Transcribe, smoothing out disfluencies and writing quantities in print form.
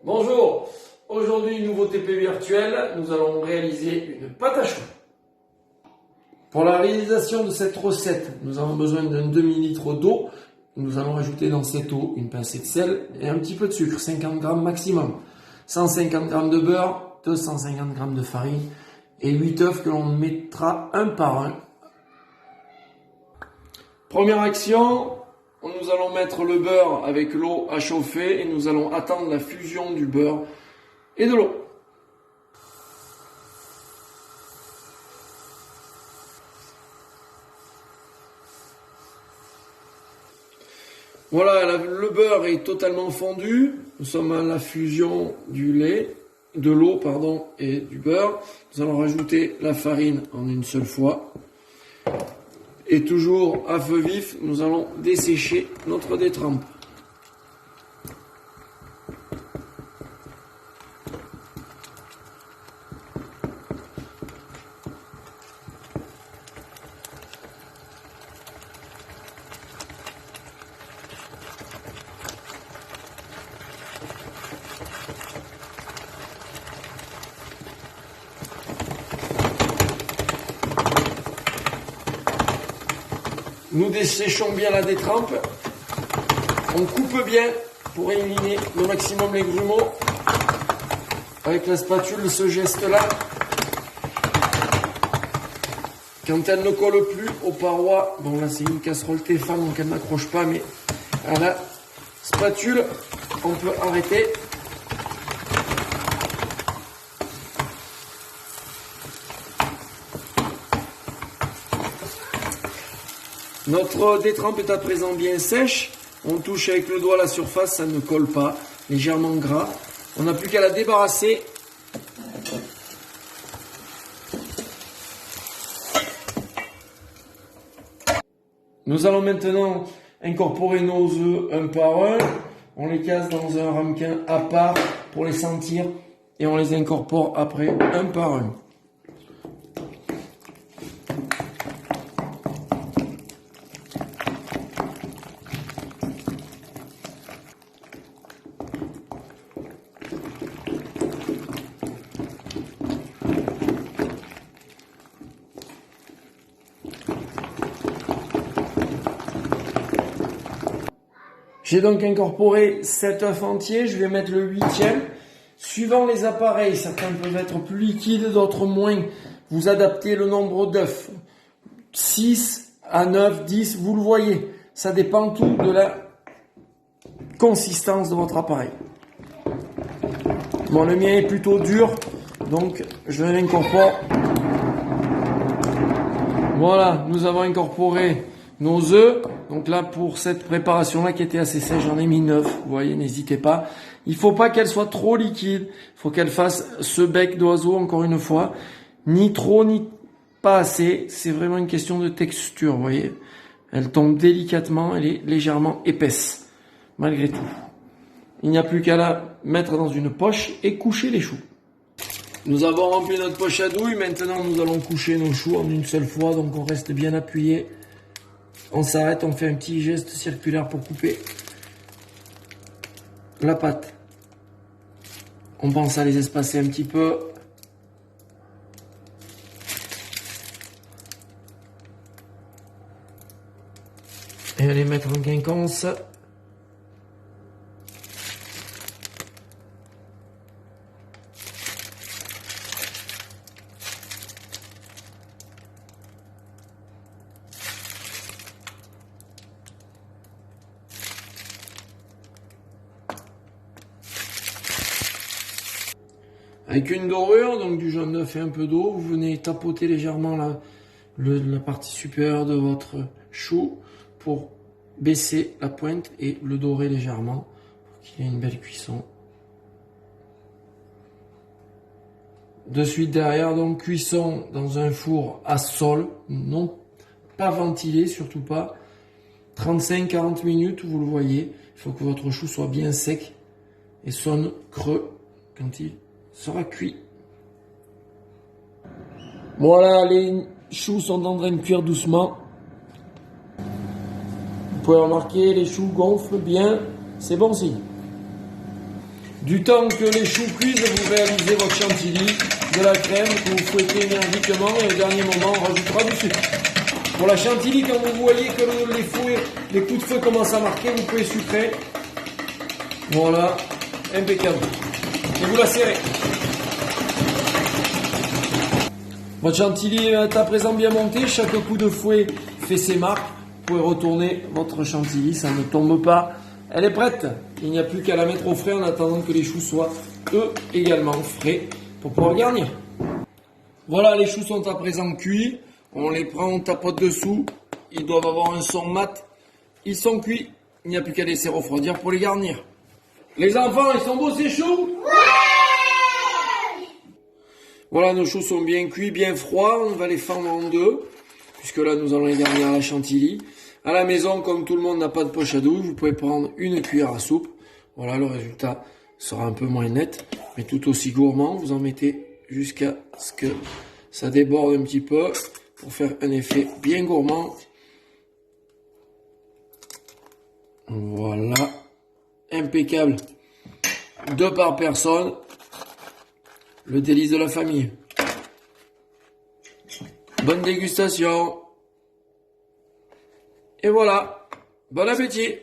Bonjour, aujourd'hui nouveau TP virtuel, nous allons réaliser une pâte à choux. Pour la réalisation de cette recette, nous avons besoin d'un demi-litre d'eau. Nous allons rajouter dans cette eau une pincée de sel et un petit peu de sucre, 50 g maximum. 150 g de beurre, 250 g de farine et 8 œufs que l'on mettra un par un. Première action, nous allons mettre le beurre avec l'eau à chauffer et nous allons attendre la fusion du beurre et de l'eau. Voilà, le beurre est totalement fondu. Nous sommes à la fusion du lait, de l'eau pardon, et du beurre. Nous allons rajouter la farine en une seule fois. Et toujours à feu vif, nous allons dessécher notre détrempe. Nous desséchons bien la détrempe. On coupe bien pour éliminer le maximum les grumeaux. Avec la spatule, ce geste-là. Quand elle ne colle plus aux parois, bon là c'est une casserole Tefal donc elle n'accroche pas, mais à la spatule, on peut arrêter. Notre détrempe est à présent bien sèche. On touche avec le doigt la surface, ça ne colle pas, légèrement gras. On n'a plus qu'à la débarrasser. Nous allons maintenant incorporer nos œufs un par un. On les casse dans un ramequin à part pour les sentir et on les incorpore après un par un. J'ai donc incorporé 7 œufs entiers, je vais mettre le 8e. Suivant les appareils, certains peuvent être plus liquides, d'autres moins. Vous adaptez le nombre d'œufs. 6 à 9, 10, vous le voyez. Ça dépend tout de la consistance de votre appareil. Bon, le mien est plutôt dur, donc je l'incorpore. Voilà, nous avons incorporé nos œufs. Donc là, pour cette préparation-là qui était assez sèche, j'en ai mis 9. Vous voyez, n'hésitez pas. Il ne faut pas qu'elle soit trop liquide. Il faut qu'elle fasse ce bec d'oiseau, encore une fois. Ni trop, ni pas assez. C'est vraiment une question de texture, vous voyez. Elle tombe délicatement, elle est légèrement épaisse, malgré tout. Il n'y a plus qu'à la mettre dans une poche et coucher les choux. Nous avons rempli notre poche à douille. Maintenant, nous allons coucher nos choux en une seule fois. Donc, on reste bien appuyé. On s'arrête, on fait un petit geste circulaire pour couper la pâte. On pense à les espacer un petit peu. Et à les mettre en quinconce. Avec une dorure, donc du jaune d'œuf et un peu d'eau, vous venez tapoter légèrement la partie supérieure de votre chou pour baisser la pointe et le dorer légèrement pour qu'il ait une belle cuisson. De suite derrière, donc cuisson dans un four à sol, non pas ventilé, surtout pas. 35-40 minutes, vous le voyez. Il faut que votre chou soit bien sec et sonne creux quand il sera cuit. Voilà, les choux sont en train de cuire doucement. Vous pouvez remarquer, les choux gonflent bien, c'est bon signe. Du temps que les choux cuisent, vous réalisez votre chantilly, de la crème que vous fouettez énergiquement et au dernier moment, on rajoutera du sucre. Pour la chantilly, quand vous voyez que les coups de feu commencent à marquer, vous pouvez sucrer. Voilà, impeccable. Et vous la serrez. Votre chantilly est à présent bien monté. Chaque coup de fouet fait ses marques. Vous pouvez retourner votre chantilly, ça ne tombe pas. Elle est prête. Il n'y a plus qu'à la mettre au frais en attendant que les choux soient eux également frais pour pouvoir garnir. Voilà, les choux sont à présent cuits. On les prend, on tapote dessous. Ils doivent avoir un son mat. Ils sont cuits. Il n'y a plus qu'à laisser refroidir pour les garnir. Les enfants, ils sont beaux ces choux? Ouais! Voilà, nos choux sont bien cuits, bien froids. On va les fendre en deux, puisque là, nous allons les garnir à la chantilly. À la maison, comme tout le monde n'a pas de poche à douille, vous pouvez prendre une cuillère à soupe. Voilà, le résultat sera un peu moins net, mais tout aussi gourmand. Vous en mettez jusqu'à ce que ça déborde un petit peu pour faire un effet bien gourmand. Voilà, impeccable. 2 par personne, le délice de la famille. Bonne dégustation. Et voilà, bon appétit.